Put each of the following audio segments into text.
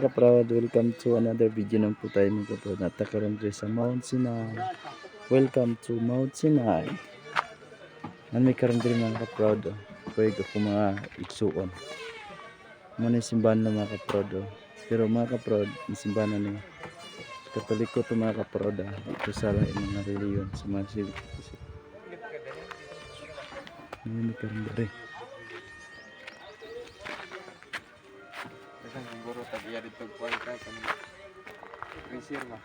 mga kaprod, welcome to another video ng po tayo mga kaprod. Natakaroon rin sa Mount Sinai. Welcome to Mount Sinai. May karoon rin mga kaprod. Pwede ako mga iksuon. Muna yung simbahan ng mga kaprod. Pero mga kaprod, yung simbahan na niya. Katoliko ito mga kaprod. Ito sa mga reliyon sa mga sivil. May karoon rin. Siguro tag-iya dito po ay kahit ano. Pressure ba?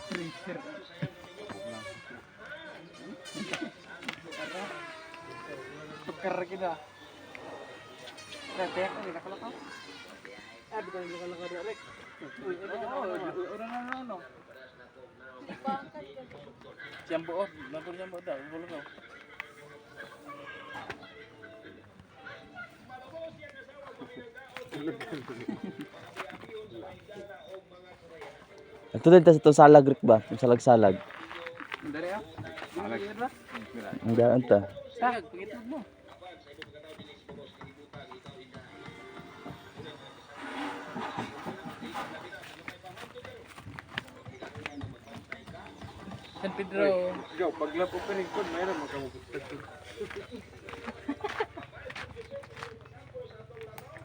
Pressure. Tukar kita. Kaya ka nakalakaw. Bukan nakalakaw direct. Orang ano. Jambo, napul jambo daw, wala ko. Ito din ito salag rik ba? Yung salag-salag. Dari ah? Salag ba? Ang gaan ta. Salag, pagitog mo. San Pedro. Ikaw, paglap opening ko, mayroon magkamupustag.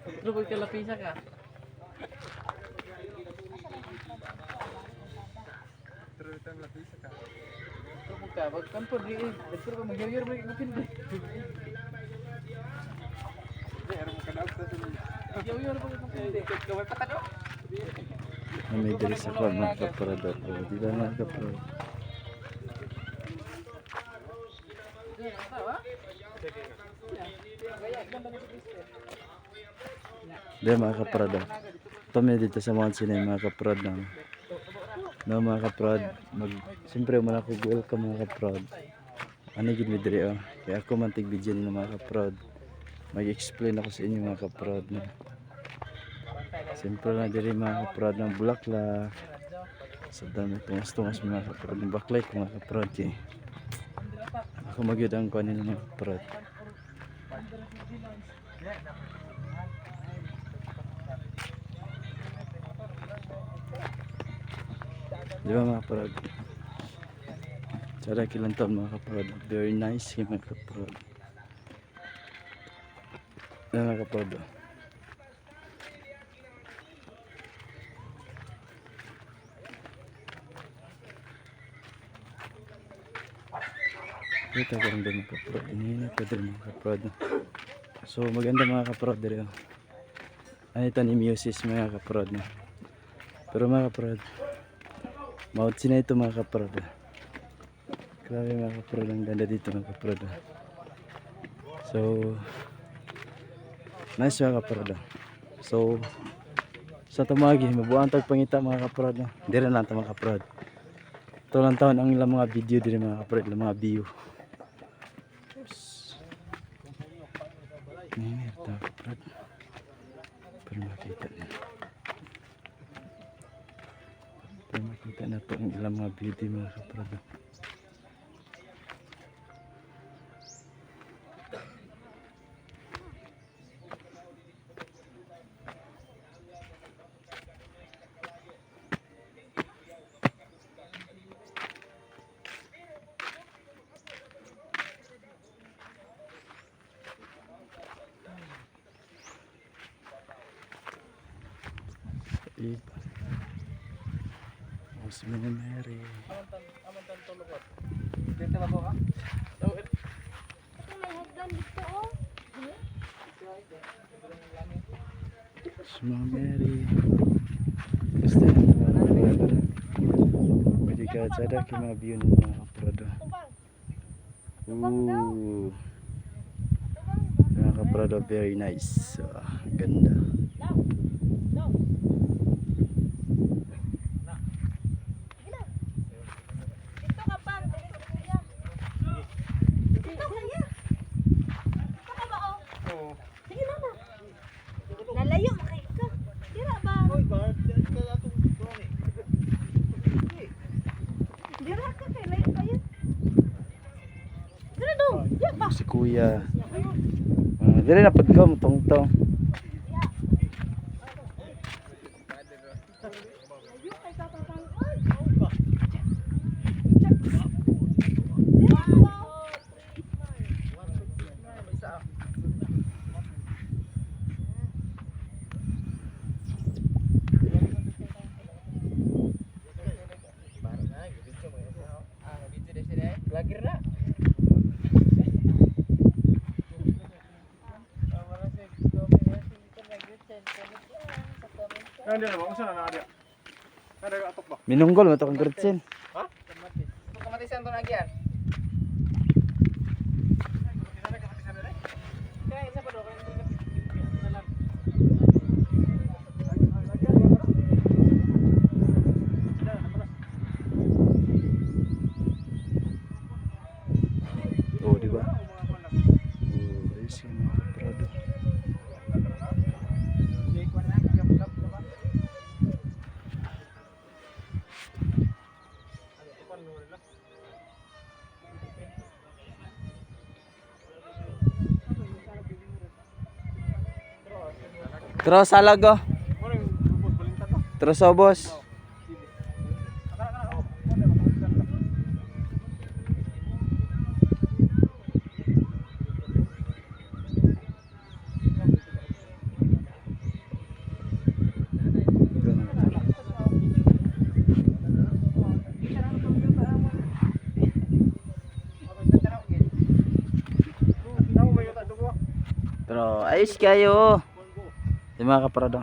Pedro, pagkalapisa ka. Pedro, itang lapisa ka. Pedro, ka, pagkampon, Pedro, mag-yawir mo yung kapin. Hindi, aram mo ka-out na sa nila. Mag-yawir mo yung kapin. Gawin patado. May diri sa kwan mga kaprod. Di ba mga kaprod? Di mga kaprod. Ito may dito sa Mount Sinai mga kaprod. No mga kaprod. Siyempre muna ko welcome mga kaprod. Ano yun may diri oh. Kaya ako mantig video nyo mga kaprod. Mag-explain ako sa inyo mga kaprod. Siyempre na diri mga kaprod ng bulaklak. Sa dami tungas-tungas mga kaprod ng backlight mga kaprod. Ako magyud ang kunin mga kaprod. Di ba mga kaprod? Sada kilang taon mga kaprod. Very nice mga kaprod. Di ba mga kaprod? Ito ko rin mga kaprod. Inihinap ko din mga kaprod. So maganda mga kaprod dito. Ano ito ni Muses mga kaprod. Pero mga kaprod, Mount Sinai ito mga kaprod. Grabe mga kaprod. Ang ganda dito mga kaprod. So nice mga kaprod. So sa tumagi, mabuang tagpangita mga kaprod. Hindi rin lang ito mga kaprod. Ito lang taon ang ilang mga video din mga kaprod. Ilang mga view. Ini ito kaprod. Para makita na. Para makita na ito ang ilang mga video mga kaprod. Rosemary Mary. Aman tan tulog. Dito ba ko ka? Rosemary Mary. Gusto nyo pwede ka sada kaya mga view ng mga kaprod. Mga kaprod, very nice. Ganda. Nalayo makay ka. Dira ba? Dira ka kay layo kayo. Dira do. Ya ba? Si kuya. Dire na pud ko tong. Layo kay kapapang. Ay, dira ba? Lagir na. Ano din naman? Kung saan na dia? Ada atok ba? Minunggol mo to kang Gretchen. Kamatisan to nagyan. Kaya isa pa do kaya Oh, di ba? Oh, ayos yung mga kaprado. Terus salag oh. Terus oh, bos. Pero ayos kayo. Di mga kaprado.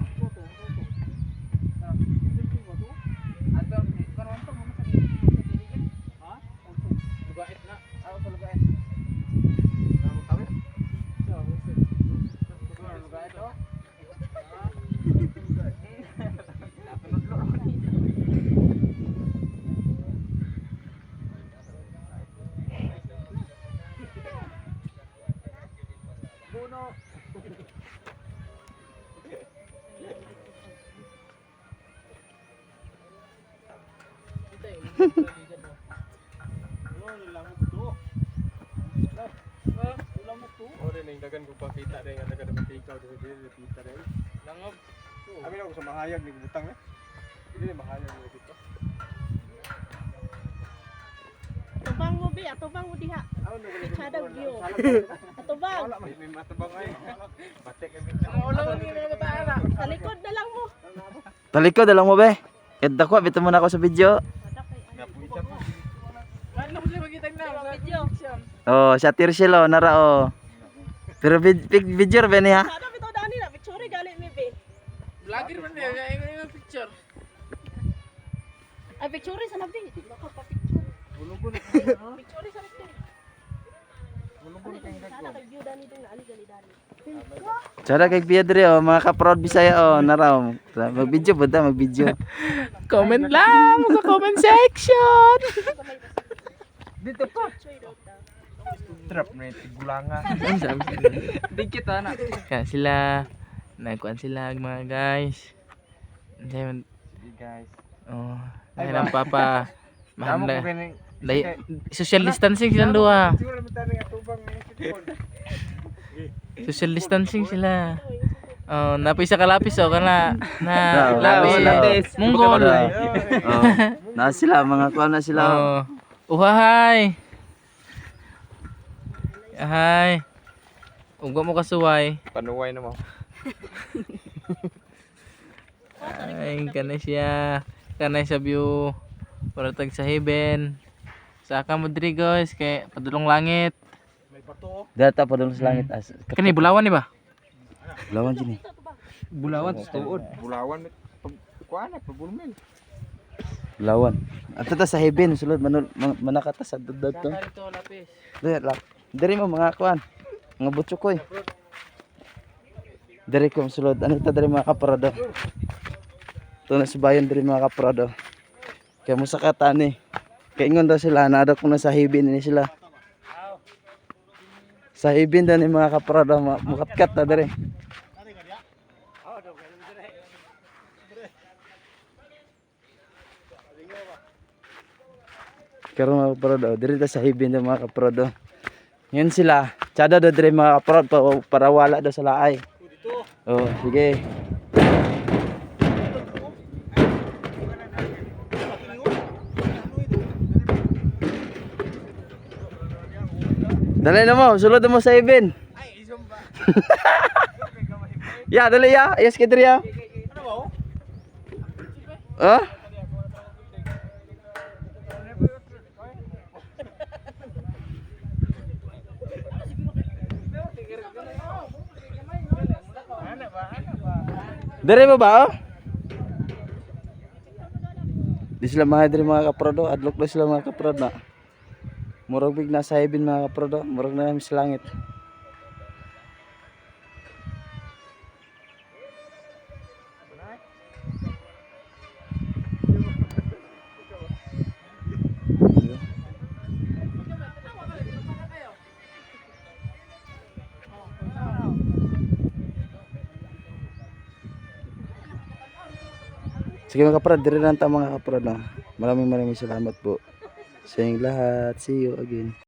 Ore ning dagan ko pakita dai nga dagan matikaw dito kita dai. Langob. Amin ako sa mahayag ni butang na. Dili mahayag ni dito. Atubang mo bi, atubang mo diha. Aw no ko. Sada view. Atubang. Wala may matabang ay. Batek ang Ang ulo ni mga bata. Sa likod na lang mo. Talikod dalang mo be. Kahit dako bitaw mo na ako sa video. Ada kay napuita ko. Ano mo siya makita na sa video. Oh, sa Tirsil oh, nara oh. Pero video ba niya? Sada bitaw dani na picture gali mi bi. Vlogger man niya, yung picture. Ay picture sa nabi. Di ba ko pa picture. Bulong-bulong. Picture sa nabi. Bulong-bulong kay Sana kay view dani dong ali gali dani. Cara kay Piedre oh, mga ka-proud Bisaya oh, nara oh. Mag-video po ta, mag-video. Comment lang sa comment section. Dito pa. trap na tigulanga. Ano sabi sila? Dikit na. Kaya sila, nagkuhan sila mga guys. Hindi Guys. oh, dahil ang papa. Tama ko Mahanda. ganing. Social distancing silang dua. Siguro naman tayo atubang ni sipon. Social distancing sila. Oh, napisa ka lapis oh kana na lapis. Munggol. Oh, na sila mga kuan na sila. Oh. Uhahay. Hi. Ug mo kasuway. Panuway na mo. Ay, kanay siya. Kanay sa view. Para tag sa heaven. Saka mo diri guys kay padulong langit. May bato. Data pa doon sa langit as. Kani bulawan ni ba? Lawan gini. Bulawan Tuod. Bulawan kuan na pabulmel. Lawan. Ato ta sa heaven sulod manakata sa dudod to. Dito lapis. Diri mo mga kuan. Mga butsukoy. Diri ko sulod. Ano ta diri mga kaparado. To na subayan diri mga kaparado. Kaya mo sakata ni. Kaya ingon daw sila na daw kung nasa heaven ni sila. Sa heaven daw ni mga kaparado mukatkat ta diri. Karon mga kaparado, diri ta sa heaven daw mga kaparado. Ngayon sila, tsada daw diri mga kaparado para wala daw sa laay. Oh, sige. Dali na mo, sulod mo sa Eben. Ay, isumba. Ya, dali ya. Yes, kita ya. Ano ba? Ah? Dari ba ba? Oh? Di sila mga diri mga kaprodo, adlok na sila mga kaprod na. Murag big nasa heaven mga kaprodo, murag na namin sa langit. Sige mga kaprod, diri lang ta mga kaprod na. Maraming salamat po sa inyong lahat. See you again.